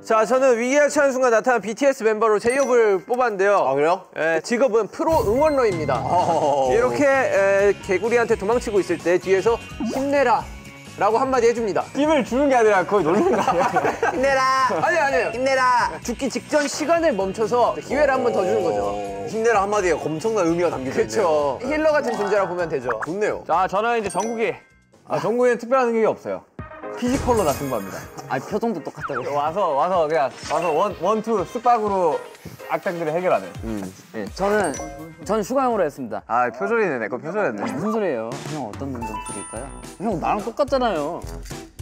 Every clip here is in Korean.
자, 저는 위기에 처한 순간 나타난 BTS 멤버로 제이홉을 뽑았는데요. 아, 그래요? 직업은 프로 응원러입니다. 이렇게 개구리한테 도망치고 있을 때 뒤에서 힘내라 라고 한마디 해줍니다. 힘을 주는 게 아니라 거의 놀리는 거 아니야? 힘내라! 아니에요. 힘내라! 죽기 직전 시간을 멈춰서 기회를 한 번 더 주는 거죠. 힘내라 한마디에 엄청난 의미가 담겨져 있네요. 그렇죠. 힐러 같은 존재라 보면 되죠. 좋네요. 자, 저는 이제 정국이. 정국이는 특별한 능력이 없어요. 피지컬로 승부합니다. 아니 표정도 똑같다고. 와서 그냥 원투 쓱박으로 악당들을 해결하는. 저는 슈가형으로 했습니다. 아, 표절이네. 내 거 표절이네. 무슨 소리예요? 형 어떤 능력들일까요? 형 나랑 똑같잖아요.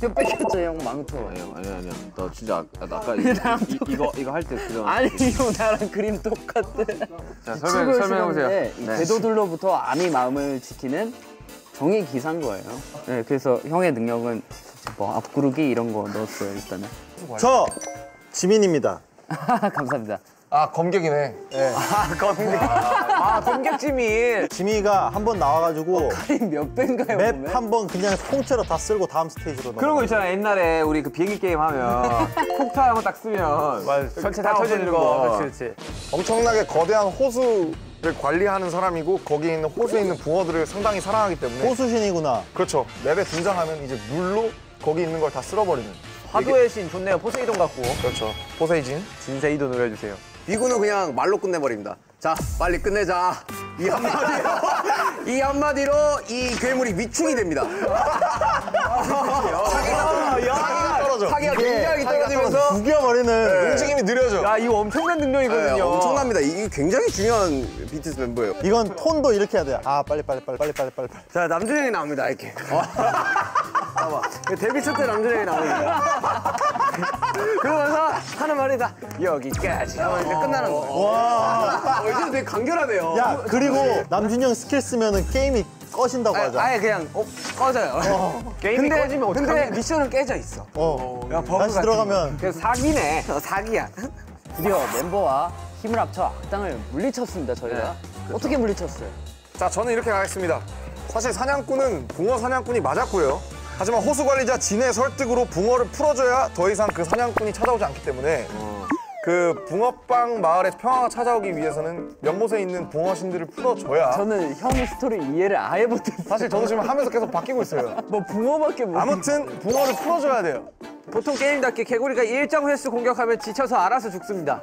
형 뺏겼죠, 형 망토. 아니야. 나 진짜 아까 이거 할 때 그런. 아니 형 나랑 그림 똑같대. 자, 설명해보세요. 이 궤도들로부터 암이 마음을 지키는 정의 기사인 거예요. 네, 그래서 형의 능력은 뭐 앞구르기 이런 거 넣었어요 일단은. 저 지민입니다. 감사합니다. 아, 검객이네. 검객지민. 지민이가 한 번 나와가지고 카림 몇 배인가요? 맵 한 번 그냥 통째로 다 쓸고 다음 스테이지로 넘어가. 그런 거 있잖아. 옛날에 우리 그 비행기 게임 하면 폭탄 한번 딱 쓰면 전체 다 터지는 거. 그렇지. 엄청나게 거대한 호수를 관리하는 사람이고 거기에 있는 호수에 있는 붕어들을 상당히 사랑하기 때문에 호수신이구나. 그렇죠. 맵에 등장하면 이제 물로 거기 있는 걸 다 쓸어버리는. 화도의 신 좋네요. 포세이돈 같고. 그렇죠. 포세이진. 진세이도 노려주세요. 비구는 그냥 말로 끝내버립니다. 자, 빨리 끝내자. 이 한마디로 이 괴물이 위축이 됩니다. 사기가 굉장히 떨어지면서 죽여버리는. 움직임이 느려져. 야, 이거 엄청난 능력이거든요. 엄청납니다. 이게 굉장히 중요한 BTS 멤버예요. 이건 톤도 이렇게 해야 돼. 아 빨리. 자, 남준형이 나옵니다. 이렇게. 봐봐. 데뷔 첫 때 남준형이 나옵니다. 그러면서 하는 말이 다 여기까지 하면 이제 끝나는 거예요. 와. 이제 되게 간결하네요. 야 그리고 남준형 스킬 쓰면은 게임이 꺼진다고 하자. 아예 그냥 꺼져요. 게임이 꺼지면 어떡하냐. 근데 미션은 깨져 있어. 다시 들어가면 그래서 사기네. 사기야. 드디어 멤버와 힘을 합쳐 악당을 물리쳤습니다 저희가. 어떻게 물리쳤어요? 자, 저는 이렇게 가겠습니다. 사실 사냥꾼은 붕어 사냥꾼이 맞았고요. 하지만 호수 관리자 진의 설득으로 붕어를 풀어줘야 더 이상 그 사냥꾼이 찾아오지 않기 때문에 그 붕어빵 마을에 평화가 찾아오기 위해서는 연못에 있는 붕어신들을 풀어줘야. 저는 형의 스토리 이해를 아예 못했어요. 사실 저도 지금 하면서 계속 바뀌고 있어요. 뭐 붕어밖에 못. 아무튼 붕어를 풀어줘야 돼요. 보통 게임답게 개구리가 일정 횟수 공격하면 지쳐서 알아서 죽습니다.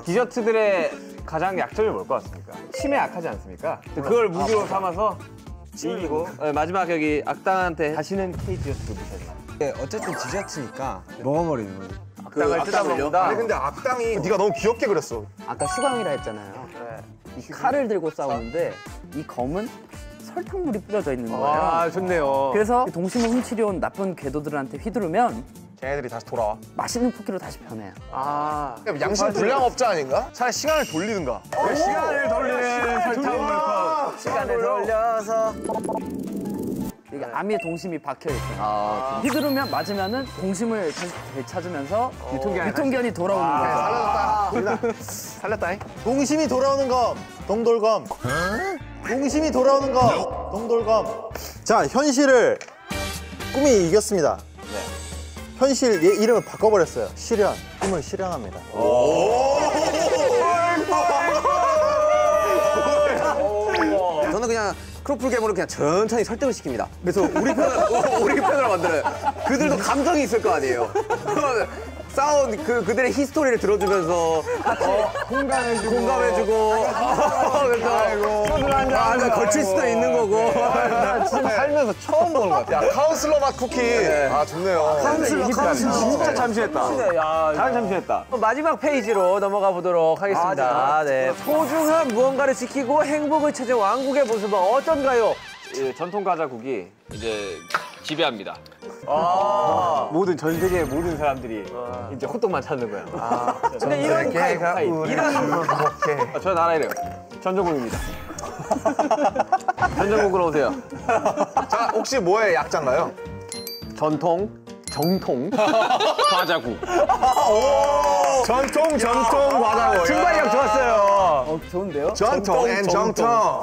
디저트들의 가장 약점이 뭘 것 같습니까? 침에 약하지 않습니까? 그걸 무기로 삼아서 이기고 마지막 여기 악당한테 다시는 K 디저트를 무시하지. 어쨌든 디저트니까 먹어버리는 거지. 악당을 뜯어먹는다. 아니 근데 악당이 네가 너무 귀엽게 그렸어. 아까 슈가형이라 했잖아요. 이 칼을 들고 싸우는데 이 검은 설탕물이 뿌려져 있는 거예요. 아, 좋네요. 그래서 동심을 훔치려 온 나쁜 궤도들한테 휘두르면 걔네들이 다시 돌아와. 맛있는 쿠키로 다시 변해요. 양심 불량업자 아닌가? 차라리 시간을 돌리든가. 시간을 돌리는 설탕물컵. 시간을 돌려서. 이게 암의 동심이 박혀 있어요. 휘두르면 맞으면은 동심을 다시 되찾으면서 유통기한이 돌아오는 거죠. 살렸다잉. 동심이 돌아오는 검 동돌검. 동심이 돌아오는 검 동돌검. 자 현실을 꿈이 이겼습니다. 현실 얘 이름을 바꿔버렸어요. 실현. 꿈을 실현합니다. 저는 그냥 크로플 괴물을 그냥 천천히 설득을 시킵니다. 그래서 우리 편으로 만들어요. 그들도 감정이 있을 거 아니에요. 싸운 그들의 히스토리를 들어주면서 공감해주고 그래서 소주 한잔 걸칠 수도 있는 거고. 지금 살면서 처음 보는 것 같아. 야, 카운슬러 맛 쿠키. 아, 좋네요. 진짜 참신했다. 잘 참신했다. 마지막 페이지로 넘어가 보도록 하겠습니다. 네. 소중한 무언가를 지키고 행복을 찾은 왕국의 모습은 어떤가요? 전통 과자국이 이제 지배합니다. 모든 전 세계의 모든 사람들이 이제 호떡만 찾는 거야. 근데 이런 저는 알아 이래요. 전정국입니다. 전정국으로 오세요. 자, 혹시 뭐의 약자인가요? 정통 과자국. 전통 과자고. 증발력 좋았어요. 좋은데요? 전통 앤 정통.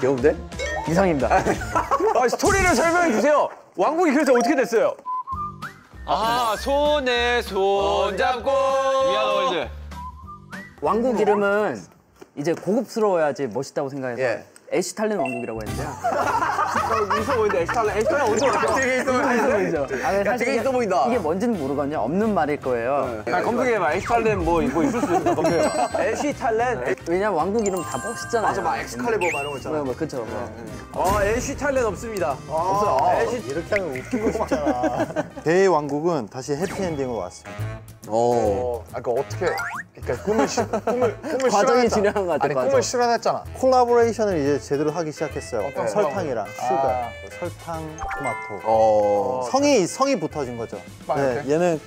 귀여운데? 이상입니다. 아, 스토리를 설명해 주세요. 왕국이 그래서 어떻게 됐어요? 아, 손에 손 잡고 위아월드. 왕국 이름은 이제 고급스러워야지 멋있다고 생각해서 예. 애쉬탈렌 왕국이라고 했는데요. 있어 보이는데 에스탈렌 어디서 왔어? 되게 있어 보이네. 아, 야, 되게 있어 보인다. 이게 뭔지는 모르거든요. 없는 말일 거예요. 아, 검색해봐. 에스탈렌 뭐 있을 수 있어. 검색해봐. 애쉬탈렌. 왜냐면 왕국 이름 다 멋있잖아요. 맞아, 막 엑스칼리버 막 이런 거 있잖아. 뭐 그쵸. 애쉬탈렌 없습니다. 없어. 이렇게 하면 웃기고 싶잖아. 대왕국은 다시 해피엔딩으로 왔습니다. 아까 어떻게 그러니까 꿈을 과정이 실현했잖아. 진행한 것 같아. 아니 꿈을 실현했잖아. 콜라보레이션을 이제 제대로 하기 시작했어요. 어떤 설탕이랑 슈가, 설탕, 토마토. 성이 붙어진 거죠. 네, 얘는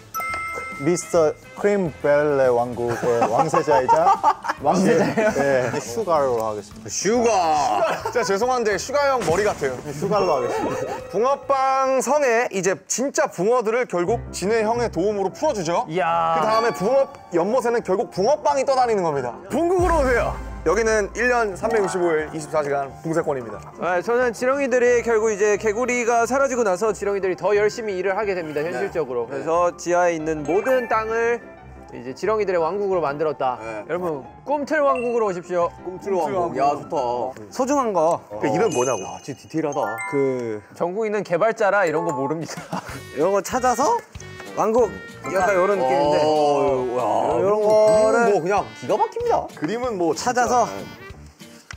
미스터 크림벨레 왕국의 왕세자이자 왕세자예요? 네, 슈가로 하겠습니다. 슈가. 진짜 죄송한데 슈가 형 머리 같아요. 슈가로 하겠습니다. 붕어빵 성에 이제 진짜 붕어들을 결국 진해 형의 도움으로 풀어주죠. 이야. 그 다음에 붕어 연못에는 결국 붕어빵이 떠다니는 겁니다. 붕국으로 오세요. 여기는 1년 365일 24시간 붕세권입니다. 아, 저는 지렁이들이 결국 이제 개구리가 사라지고 나서 지렁이들이 더 열심히 일을 하게 됩니다, 현실적으로. 그래서 지하에 있는 모든 땅을 이제 지렁이들의 왕국으로 만들었다. 네. 여러분, 꿈틀 왕국으로 오십시오. 꿈틀 왕국. 야, 좋다. 소중한 거. 그 이름 뭐냐고. 아, 진짜 디테일하다. 그 전국이는 개발자라 이런 거 모릅니다. 이런 거 찾아서 왕국 약간 이런 느낌인데 야, 이런 그림은 거를 뭐 그냥 기가 막힙니다. 그림은 뭐 찾아서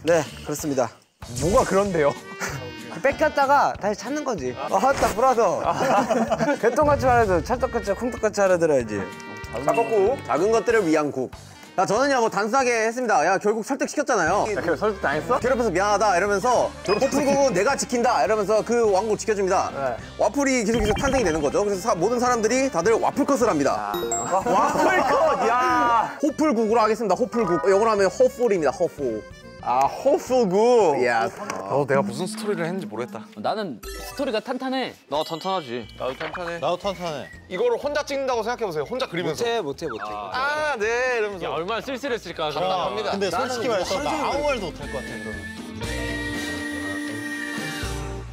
네 그렇습니다. 뭐가 그런데요? 뺏겼다가 다시 찾는 거지. 맞다 불어서 개똥같이 하려도 찰떡같이 콩떡같이 하려 들어야지. 깎았고 작은 것들을 위한 국. 야, 저는요, 뭐 단순하게 했습니다. 야, 결국 설득시켰잖아요. 그래, 설득 당했어? 괴롭혀서 미안하다 이러면서 호프국은 내가 지킨다 이러면서 그 왕국 지켜줍니다. 네. 와플이 계속 탄생이 되는 거죠. 그래서 모든 사람들이 다들 와플컷을 합니다. 와플컷! 야! 호플국으로 하겠습니다. 호플국. 영어로 하면 호플입니다. 호플. 아, 호플국. 예. 내가 무슨 스토리를 했는지 모르겠다. 나는 스토리가 탄탄해. 너 탄탄하지. 나도 탄탄해. 나도 탄탄해. 이거를 혼자 찍는다고 생각해보세요. 혼자 그리면서. 못해. 아, 네 이러면서. 야, 얼마나 쓸쓸했을까. 감사합니다. 근데 솔직히 말해서 나 아무 말도 못할 것 같아, 그러면.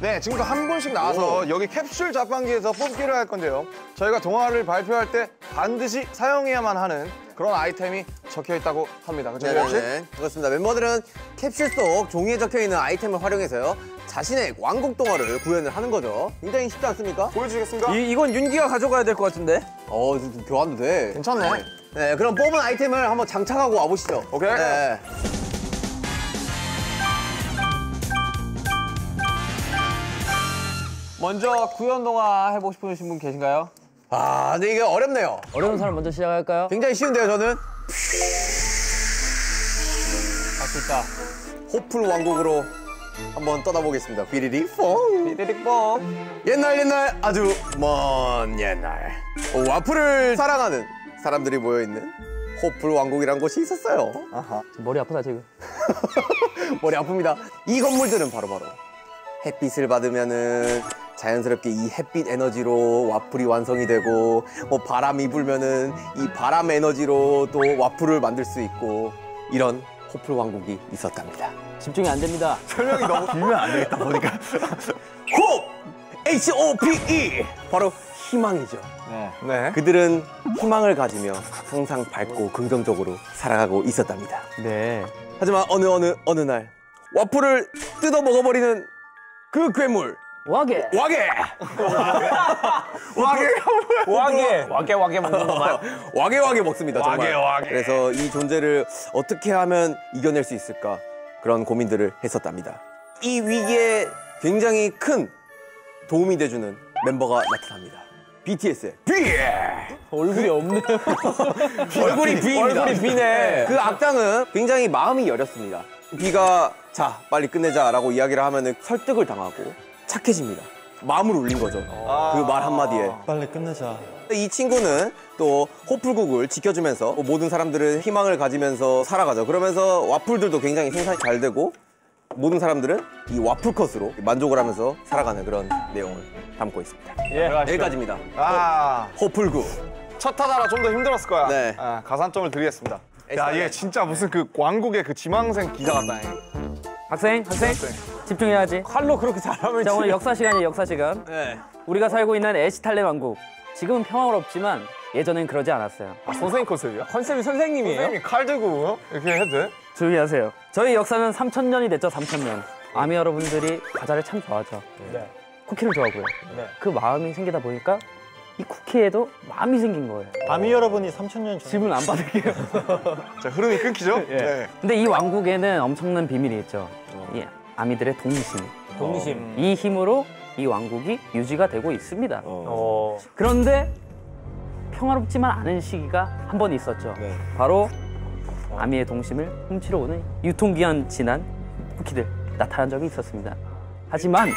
네, 지금부터 한 분씩 나와서 여기 캡슐 자판기에서 뽑기를 할 건데요. 저희가 동화를 발표할 때 반드시 사용해야만 하는 그런 아이템이 적혀 있다고 합니다. 그렇죠, 캡슐? 네네네. 그렇습니다. 멤버들은 캡슐 속 종이에 적혀있는 아이템을 활용해서요. 자신의 왕국 동화를 구현을 하는 거죠. 굉장히 쉽지 않습니까? 보여주시겠습니까? 이건 윤기가 가져가야 될 것 같은데? 좀 교환도 돼. 괜찮네. 네, 그럼 뽑은 아이템을 한번 장착하고 와보시죠. 오케이. 네. 먼저 구현 동화 해보고 싶으신 분 계신가요? 아, 근데 이게 어렵네요. 어려운 사람 먼저 시작할까요? 굉장히 쉬운데요, 저는. 할 수 있다. 호플 왕국으로 한번 떠나보겠습니다. 비리리 퐁. 삐리릭 뽕. 옛날 아주 먼 옛날 와플을 사랑하는 사람들이 모여있는 호플 왕국이란 곳이 있었어요. 머리 아프다 지금. 머리 아픕니다. 이 건물들은 바로바로 햇빛을 받으면은 자연스럽게 이 햇빛 에너지로 와플이 완성이 되고 뭐 바람이 불면은 이 바람 에너지로 또 와플을 만들 수 있고 이런 호플 왕국이 있었답니다. 집중이 안 됩니다. 설명이 너무 길면 안 되겠다 보니까. 홉! H-O-P-E! 바로 희망이죠. 네. 그들은 희망을 가지며 항상 밝고 긍정적으로 살아가고 있었답니다. 네. 하지만 어느 날 와플을 뜯어 먹어버리는 그 괴물 와게. 와게! 와게 먹는 것만. 와게 먹습니다, 정말. 와게. 그래서 이 존재를 어떻게 하면 이겨낼 수 있을까 그런 고민들을 했었답니다. 이 위기에 굉장히 큰 도움이 돼주는 멤버가 나타납니다. BTS의 B! 얼굴이 없네. 얼굴이 B입니다. 얼굴이 B네. 그 악당은 굉장히 마음이 여렸습니다. B가 자 빨리 끝내자라고 이야기를 하면은 설득을 당하고 착해집니다. 마음을 울린 거죠. 그 말 한마디에. 빨리 끝내자. 이 친구는 또 호플국을 지켜주면서 모든 사람들은 희망을 가지면서 살아가죠. 그러면서 와플들도 굉장히 생산이 잘 되고 모든 사람들은 이 와플컷으로 만족을 하면서 살아가는 그런 내용을 담고 있습니다. 예. 여기까지입니다. 호플국. 첫 타자라 좀 더 힘들었을 거야. 네. 가산점을 드리겠습니다. 야, 얘 진짜 무슨 그 왕국의 그 지망생 기자 같다. 학생 집중해야지. 칼로 그렇게 잘하면 자, 오늘 역사 시간이에요, 역사 시간. 네. 우리가 살고 있는 에시탈레 왕국. 지금은 평화롭지만 예전엔 그러지 않았어요. 선생님 컨셉이야? 컨셉이 선생님이에요? 선생님이 칼 들고 이렇게 해도 돼? 조용히 하세요. 저희 역사는 3,000년이 됐죠, 3,000년. 아미 여러분들이 과자를 참 좋아하죠. 네. 쿠키를 좋아하고요. 네. 그 마음이 생기다 보니까 이 쿠키에도 마음이 생긴 거예요. 아미 여러분이 3,000년 전. 질문 안 받을게요. 자, 흐름이 끊기죠? 예. 네. 근데 이 왕국에는 엄청난 비밀이 있죠. 이 아미들의 동심. 동심. 이 힘으로 이 왕국이 유지가 되고 있습니다. 어. 그런데 평화롭지만 않은 시기가 한 번 있었죠. 네. 바로 아미의 동심을 훔치러 오는 유통기한 지난 쿠키들 나타난 적이 있었습니다. 하지만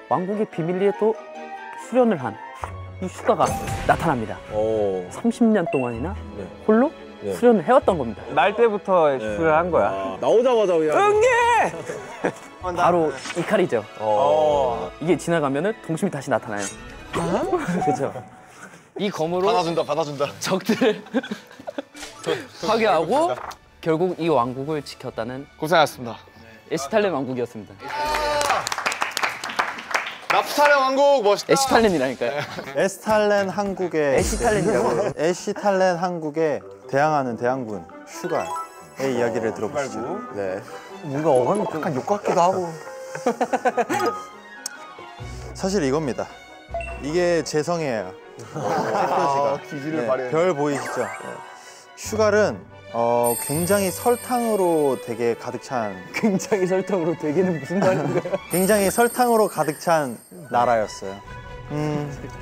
왕국의 비밀리에 또 수련을 한 이 슈가가 나타납니다. 30년 동안이나 홀로 수련을 해왔던 겁니다. 날 때부터 수련을 한 거야. 나오자마자 그냥. 바로 이 칼이죠. 이게 지나가면은 동심이 다시 나타나요. 그렇죠. 이 검으로 받아준다. 적들을 파괴하고 결국 이 왕국을 지켰다는 고생하셨습니다. 에시탈렌 왕국이었습니다. 나프탈렌 왕국 멋있다. 에시탈렌이라니까요. 에스탈렌 한국의 에시탈렌이라고요. 에시탈렌 한국에 대항하는 대항군 슈가의 이야기를 들어보시죠. 네. 뭔가 어감이 약간 욕 같기도 하고. 사실 이겁니다. 이게 재성이에요. 색표지가. 기질을 발휘해. 별 보이시죠? 슈갈은 굉장히 설탕으로 되게 가득 찬 굉장히 설탕으로 되기는 무슨 말인가요? 굉장히 설탕으로 가득 찬 나라였어요.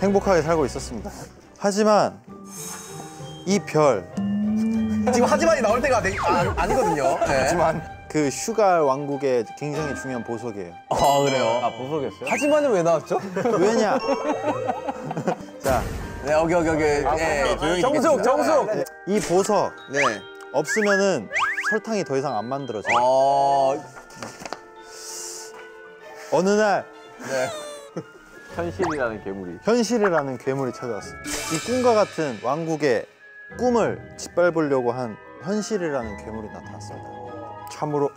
행복하게 살고 있었습니다. 하지만 이 별, 지금 하지만이 나올 때가 아니거든요. 네. 하지만 그 슈갈 왕국의 굉장히 중요한 보석이에요. 아, 그래요? 아, 보석이었어요? 하지만은 왜 나왔죠? 왜냐? 자, 네, 여기. 네, 조용히 정숙. 이 보석 네. 없으면은 설탕이 더 이상 안 만들어져요. 어느 날 현실이라는 괴물이. 현실이라는 괴물이 찾아왔어요. 이 꿈과 같은 왕국의 꿈을 짓밟으려고 한 현실이라는 괴물이 나타났습니다. 참으로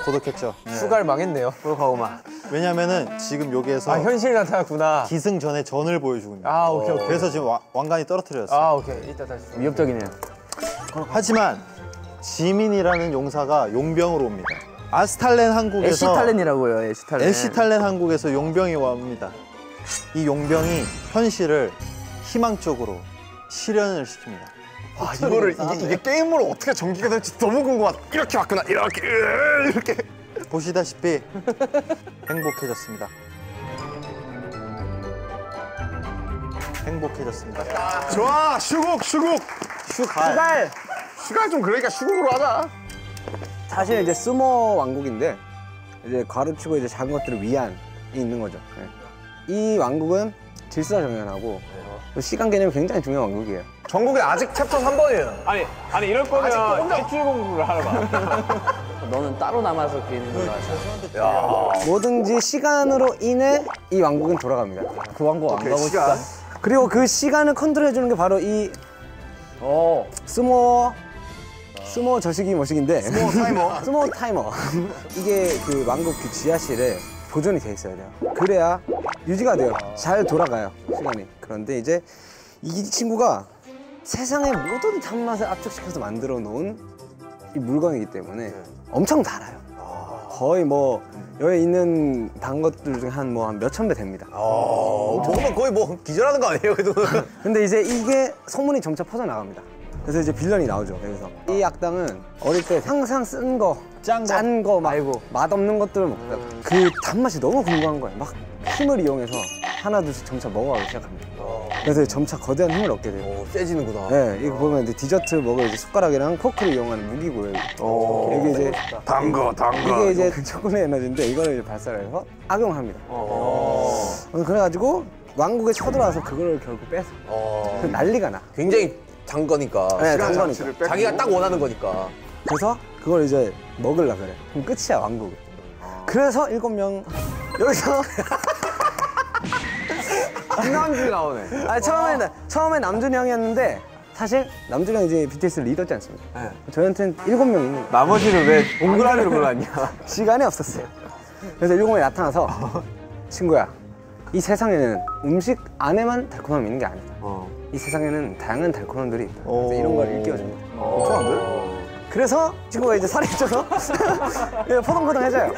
고독했죠. 수갈 망했네요. 그렇구만. 왜냐면은 지금 여기에서 아, 현실이 나타났구나. 기승전의 전을 보여주고 있는 아, 오케이. 그래서 지금 왕관이 떨어뜨렸어요. 아, 오케이. 이따 다시. 위협적이네요. 하지만 지민이라는 용사가 용병으로 옵니다. 아스탈렌 한국에서 에시탈렌이라고요, 에시탈렌. 에시탈렌 한국에서 용병이 옵니다. 이 용병이 현실을 희망적으로 실현을 시킵니다. 아, 이거를 이게 게임으로 어떻게 전개가 될지 너무 궁금하다. 이렇게 왔구나. 이렇게. 보시다시피 행복해졌습니다. 행복해졌습니다. 좋아, 슈갈. 슈갈 좀 그러니까 슈국으로 하자. 사실 이제 스모 왕국인데 이제 가르치고 이제 작은 것들을 위안이 있는 거죠. 네. 이 왕국은 질서 정연하고 시간 개념이 굉장히 중요한 왕국이에요. 전국에 아직 챕터 3번이에요. 아니 이럴 거면 대출 공부를 하러 가. 너는 따로 남아서 게임을 하자. 뭐든지 시간으로 인해 이 왕국은 돌아갑니다. 그 왕국 안 가고 싶다. 그리고 그 시간을 컨트롤해주는 게 바로 이 스모 저식이 뭐식인데 스모 타이머. 이게 그 왕국 그 지하실에 보존이 돼 있어야 돼요. 그래야 유지가 돼요. 잘 돌아가요, 시간이. 그런데 이제 이 친구가 세상의 모든 단맛을 압축시켜서 만들어 놓은 이 물건이기 때문에 엄청 달아요. 거의 뭐 여기 있는 단 것들 중에 한 몇천 배 됩니다. 먹으면 거의 뭐 기절하는 거 아니에요? 그래도. 근데 이제 이게 소문이 점차 퍼져나갑니다. 그래서 이제 빌런이 나오죠. 여기서 이 악당은 어릴 때 항상 쓴 거, 짠 거 말고 맛없는 것들을 먹다가 그 단맛이 너무 궁금한 거예요. 막 힘을 이용해서 하나둘씩 점차 먹어가기 시작합니다. 그래서 점차 거대한 힘을 얻게 돼요. 세지는구나. 네, 이거 보면 이제 디저트 먹을 이제 숟가락이랑 포크를 이용하는 무기고요. 이게 이제 단거. 이게 이제 초콜릿 에너지인데 이거를 이제 발사해서 악용합니다. 그래가지고 왕국에 쳐들어와서 그거를 결국 빼서 난리가 나. 굉장히 단 거니까. 네, 단 거니까. 자기가 딱 원하는 거니까. 그래서 그걸 이제 먹으려 그래. 그럼 끝이야, 왕국이. 그래서 7명 여기서 김남준이 나오네. 처음에 남준이 형이었는데 사실 남들이랑 이제 BTS 리더지 않습니까? 저희한테는 7명 있는 거예요. 나머지는 왜 동그라미로 골랐냐? 시간이 없었어요. 그래서 7명이 나타나서 친구야, 이 세상에는 음식 안에만 달콤함이 있는 게 아니다. 이 세상에는 다양한 달콤함들이 있다. 그래서 이런 걸 일깨워줍니다. 그래서 친구가 이제 살이 쪄서 포동포동해져요.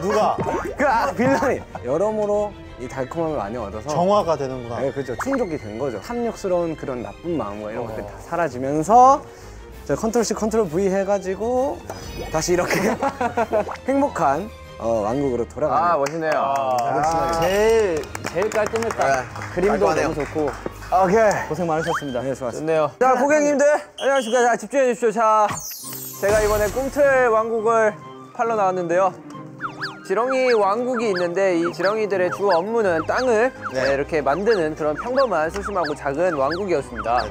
누가? 빌런이 여러모로 이 달콤함을 많이 얻어서 정화가 되는구나. 네, 그렇죠. 충족이 된 거죠. 탐욕스러운 그런 나쁜 마음과 이런 것들이 다 사라지면서 컨트롤 C, 컨트롤 V 해가지고 다시 이렇게 행복한 왕국으로 돌아가는. 아, 멋있네요. 제일 깔끔했다. 그림도 너무 좋고 오케이. 고생 많으셨습니다. 네, 좋았습니다. 좋네요. 자, 고객님들 안녕하십니까. 자, 집중해 주십시오. 자, 제가 이번에 꿈틀 왕국을 팔러 나왔는데요. 지렁이 왕국이 있는데 이 지렁이들의 주 업무는 땅을 이렇게 만드는 그런 평범한 소심하고 작은 왕국이었습니다.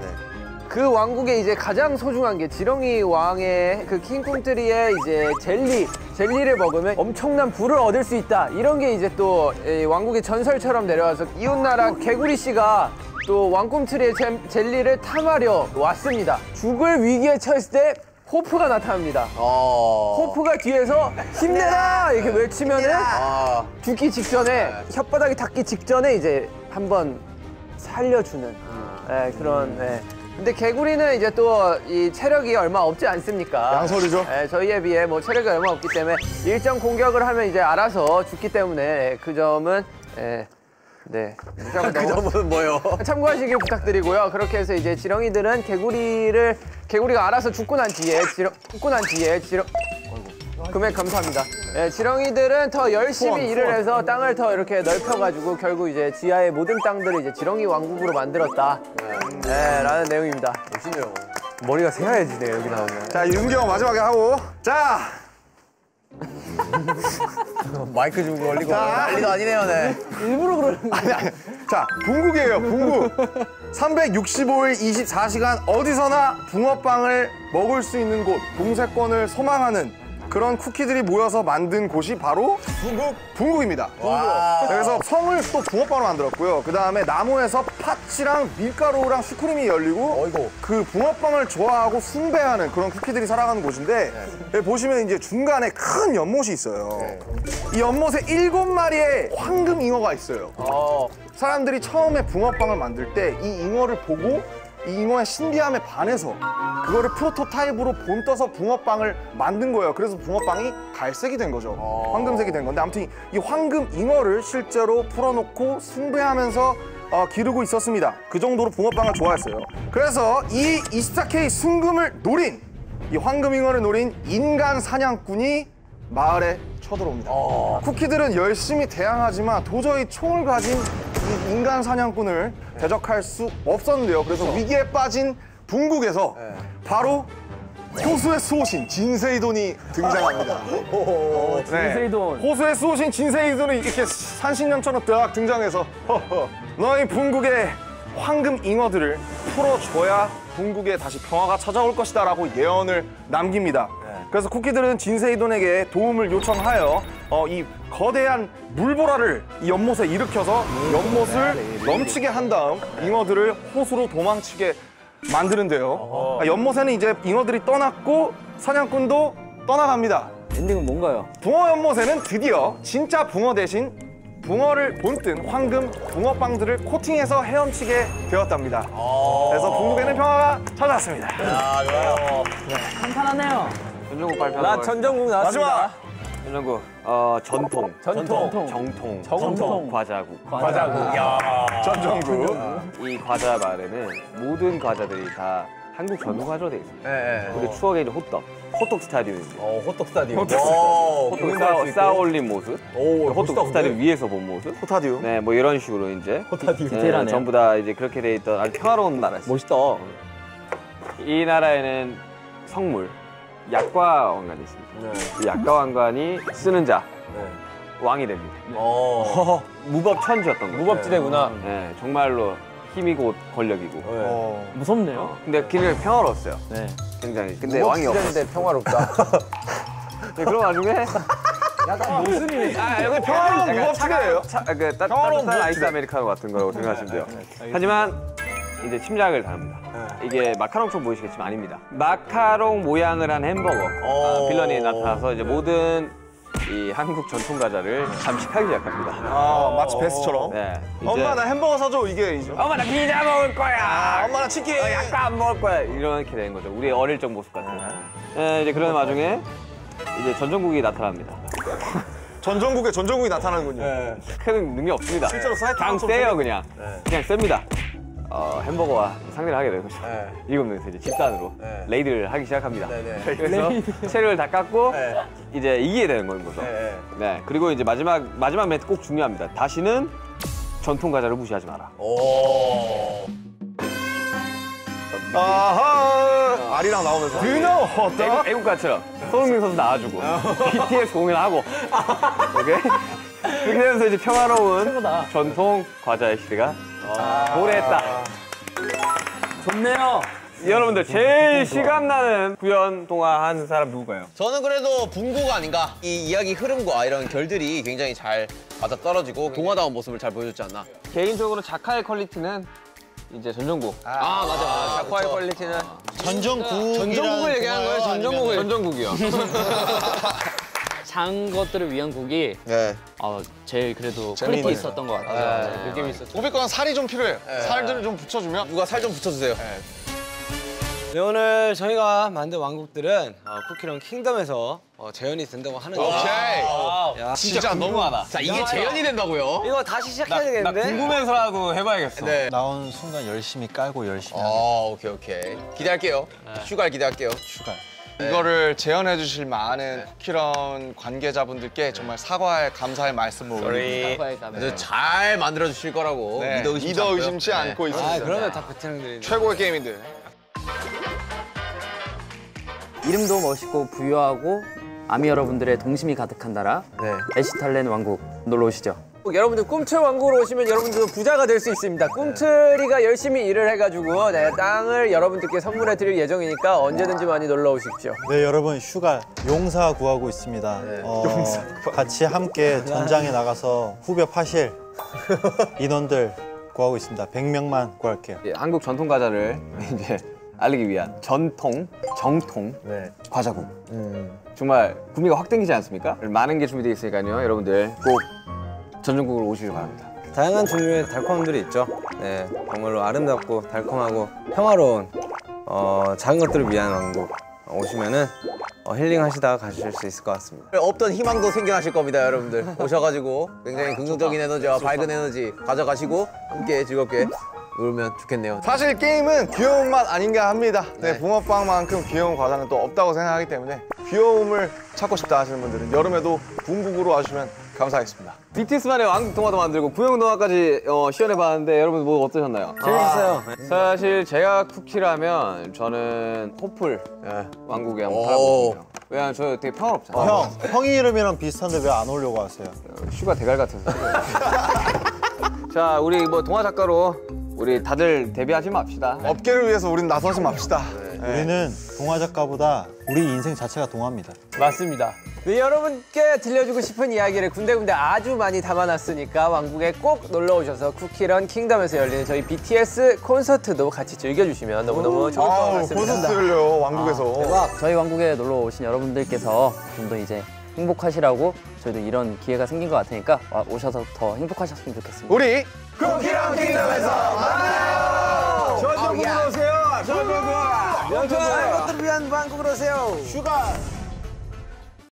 그 왕국에 이제 가장 소중한 게 지렁이 왕의 그 킹꿈틀이의 이제 젤리를 먹으면 엄청난 부를 얻을 수 있다. 이런 게 이제 또 이 왕국의 전설처럼 내려와서 이웃나라 개구리 씨가 또 왕꿈틀이의 젤리를 탐하려 왔습니다. 죽을 위기에 처했을 때 호프가 나타납니다. 호프가 뒤에서 힘내라 이렇게 외치면은 죽기 직전에 혓바닥이 닿기 직전에 이제 한번 살려주는 그런. 근데 개구리는 이제 또 이 체력이 얼마 없지 않습니까? 양설이죠. 저희에 비해 뭐 체력이 얼마 없기 때문에 일정 공격을 하면 이제 알아서 죽기 때문에 그 점은 네. 그 점은 뭐요? 참고하시길 부탁드리고요. 그렇게 해서 이제 지렁이들은 개구리가 알아서 죽고 난 뒤에 금액 감사합니다. 지렁이들은 더 열심히 일을 해서 땅을 더 이렇게 넓혀가지고 결국 이제 지하의 모든 땅들을 이제 지렁이 왕국으로 만들었다. 라는 내용입니다. 멋있네요. 머리가 새하얘지네요, 여기 나오면. 자, 윤경 마지막에 하고. 자, 마이크 좀 걸리고 난리도 아니네요, 네. 일부러 그러는 거예요. 자, 붕국이에요, 붕국. 365일 24시간 어디서나 붕어빵을 먹을 수 있는 곳, 동세권을 소망하는 그런 쿠키들이 모여서 만든 곳이 바로 붕국입니다. 그래서 성을 또 붕어빵으로 만들었고요. 그 다음에 나무에서 팥이랑 밀가루랑 슈크림이 열리고 그 붕어빵을 좋아하고 숭배하는 그런 쿠키들이 살아가는 곳인데 여기 보시면 이제 중간에 큰 연못이 있어요. 이 연못에 7마리의 황금 잉어가 있어요. 사람들이 처음에 붕어빵을 만들 때 이 잉어를 보고 이 잉어의 신비함에 반해서 그거를 프로토타입으로 본떠서 붕어빵을 만든 거예요. 그래서 붕어빵이 갈색이 된 거죠. 황금색이 된 건데 아무튼 이 황금 잉어를 실제로 풀어놓고 숭배하면서 기르고 있었습니다. 그 정도로 붕어빵을 좋아했어요. 그래서 이 24K 순금을 노린 이 황금 잉어를 노린 인간 사냥꾼이 마을에 쳐들어옵니다. 쿠키들은 열심히 대항하지만 도저히 총을 가진 이 인간 사냥꾼을 대적할 수 없었는데요. 그래서 위기에 빠진 붕국에서 바로 호수의 수호신 진세이돈이 등장합니다. 진세이돈. 호수의 수호신 진세이돈이 이렇게 산신령처럼 딱 등장해서 너희 붕국의 황금 잉어들을 풀어줘야 붕국에 다시 평화가 찾아올 것이다 라고 예언을 남깁니다. 그래서 쿠키들은 진세이돈에게 도움을 요청하여 이 거대한 물보라를 이 연못에 일으켜서 연못을 넘치게 한 다음 잉어들을 호수로 도망치게 만드는데요. 연못에는 이제 잉어들이 떠났고 사냥꾼도 떠나갑니다. 엔딩은 뭔가요? 붕어 연못에는 드디어 진짜 붕어 대신 붕어를 본뜬 황금 붕어빵들을 코팅해서 헤엄치게 되었답니다. 그래서 붕국에는 평화가 찾아왔습니다. 한탄하네요. 전정국 발표하는 나 전정국 나왔습니다. 마지막! 전정국 전통 정통 과자국. 전정국. 이 과자 말에는 모든 과자들이 다 한국 전통 과자로 돼 있어요. 우리 추억의 이제 호떡 스타디움입니다. 호떡 스타디움. 호떡 쌓아 올린 모습. 호떡 스타디움 위에서 본 모습. 호타디움. 네, 뭐 이런 식으로 이제 디테일하네요. 전부 다 이제 그렇게 돼 있던 아주 평화로운 나라였어요. 멋있다. 이 나라에는 성물 약과 왕관이 있습니다. 이 약과 왕관이 쓰는 자 왕이 됩니다. 무법천지였던 거죠. 무법지대구나. 네, 정말로 힘이고 권력이고. 무섭네요. 근데 굉장히 평화로웠어요. 네. 굉장히. 근데 왕이 없어. 무법지대인데 평화롭다. 네, 그럼 나중에 약간 모순이네. 여기 평화로운 무법지대예요. 따뜻한 아이스 아메리카노 같은 거라고 생각하시면 돼요. 하지만 이제 침략을 당합니다. 이게 마카롱처럼 보이시겠지만 아닙니다. 마카롱 모양을 한 햄버거 빌런이 나타나서 이제 모든 이 한국 전통 과자를 잠식하기 시작합니다. 아, 마치 베스처럼. 네, 이제 엄마 나 햄버거 사줘 이게 이제. 엄마 나 피자 먹을 거야. 엄마 나 치킨. 약간 안 먹을 거야. 이렇게 된 거죠. 우리 어릴 적 모습 같은. 네, 이제 그런 와중에 이제 전정국이 나타납니다. 전정국이 나타나는군요. 큰 능력 없습니다. 실제로 사이트 그냥 방송을 세요 그냥. 그냥 셉니다. 햄버거와 상대를 하게 되는 거죠. 일곱 명이서 이제 집단으로 레이드를 하기 시작합니다. 그래서 체력을 다 깎고 이제 이기게 되는 거죠. 네. 그리고 이제 마지막 멘트 꼭 중요합니다. 다시는 전통 과자를 무시하지 마라. 아하. 알이랑 나오면서. 드너 애국가처럼 손흥민 선수 나와주고 BTS 공연하고 오케이? 그렇게 되면서 이제 평화로운 전통 과자의 시대가 도래했다. 좋네요. 여러분들 제일 실감나는 구연 동화 한 사람 누구예요? 저는 그래도 붕고가 아닌가. 이 이야기 흐름과 이런 결들이 굉장히 잘 맞아떨어지고 동화다운 모습을 잘 보여줬지 않나. 개인적으로 작화의 퀄리티는 이제 전정국. 맞아. 작화의 퀄리티는 전정국을 얘기하는 거예요? 전정국이요. 장 것들을 위한 곡이 제일 그래도 퀄리티 있었던 것 같아요. 느낌이 있었죠. 오백과는 살이 좀 필요해요. 살들을 좀 붙여주면. 누가 살 좀 붙여주세요. 네, 오늘 저희가 만든 왕국들은 쿠키런 킹덤에서 재현이 된다고 하는데 오케이. 진짜 너무하다. 자, 이게 재현이 된다고요? 이거 다시 시작해야 되겠는데? 궁금해서라도 해봐야겠어. 네. 나오는 순간 열심히 깔고 열심히 하는 오케이. 기대할게요. 슈갈 기대할게요. 슈가. 이거를 재현해 주실 많은 쿠키런 관계자분들께 정말 사과의 감사의 말씀을 올립니다. 아주 잘 만들어 주실 거라고 네, 믿어 의심치 않고 있습니다. 그러면 다 베테랑들이 최고의 게임인들. 이름도 멋있고 부유하고 아미 여러분들의 동심이 가득한 나라 에시탈렌 왕국 놀러 오시죠. 여러분들 꿈틀 왕국으로 오시면 여러분들도 부자가 될 수 있습니다. 꿈틀이가 열심히 일을 해가지고 땅을 여러분들께 선물해 드릴 예정이니까 언제든지 많이 놀러 오십시오. 네, 여러분 슈가 용사 구하고 있습니다. 같이 함께 전장에 나가서 후벼 파실 인원들 구하고 있습니다. 100명만 구할게요. 한국 전통 과자를 이제 알리기 위한 정통 과자국. 정말 구미가 확 땡기지 않습니까? 많은 게 준비되어 있으니까요. 여러분들 꼭 전정국으로 오시길 바랍니다. 다양한 종류의 달콤함들이 있죠. 네, 정말로 아름답고 달콤하고 평화로운 작은 것들을 위한 왕국 오시면은 힐링하시다가 가실 수 있을 것 같습니다. 없던 희망도 생겨나실 겁니다, 여러분들. 오셔가지고 굉장히 긍정적인 에너지와 밝은 에너지 가져가시고 함께 즐겁게 놀면 좋겠네요. 사실 게임은 귀여운 맛 아닌가 합니다. 네, 붕어빵만큼 귀여운 과자는 또 없다고 생각하기 때문에 귀여움을 찾고 싶다 하시는 분들은 여름에도 붕국으로 와주시면 감사하겠습니다. BTS만의 왕국 동화도 만들고 구형 동화까지 시연해봤는데 여러분 뭐 어떠셨나요? 재밌었어요. 사실 제가 쿠키라면 저는 호플 왕국에 한번 살아보고 싶어요. 왜냐면 저 되게 평화롭잖아요. 형 이름이랑 비슷한데 왜 안 오려고 하세요? 슈가 대갈 같아서. 자, 우리 뭐 동화 작가로 우리 다들 데뷔하지 맙시다. 업계를 위해서 우린 나서지 맙시다. 우리는 동화 작가보다 우리 인생 자체가 동화입니다. 맞습니다. 네, 여러분께 들려주고 싶은 이야기를 군데군데 아주 많이 담아놨으니까 왕국에 꼭 놀러 오셔서 쿠키런 킹덤에서 열리는 저희 BTS 콘서트도 같이 즐겨주시면 너무너무 좋을 것 같습니다. 콘서트를요, 왕국에서. 저희 왕국에 놀러 오신 여러분들께서 좀 더 이제 행복하시라고 저희도 이런 기회가 생긴 것 같으니까 오셔서 더 행복하셨으면 좋겠습니다. 우리 쿠키런 킹덤에서 만나요! 전국으로 오세요! 전국으로! 영토 것들을 위한 왕국으로 오세요! 슈가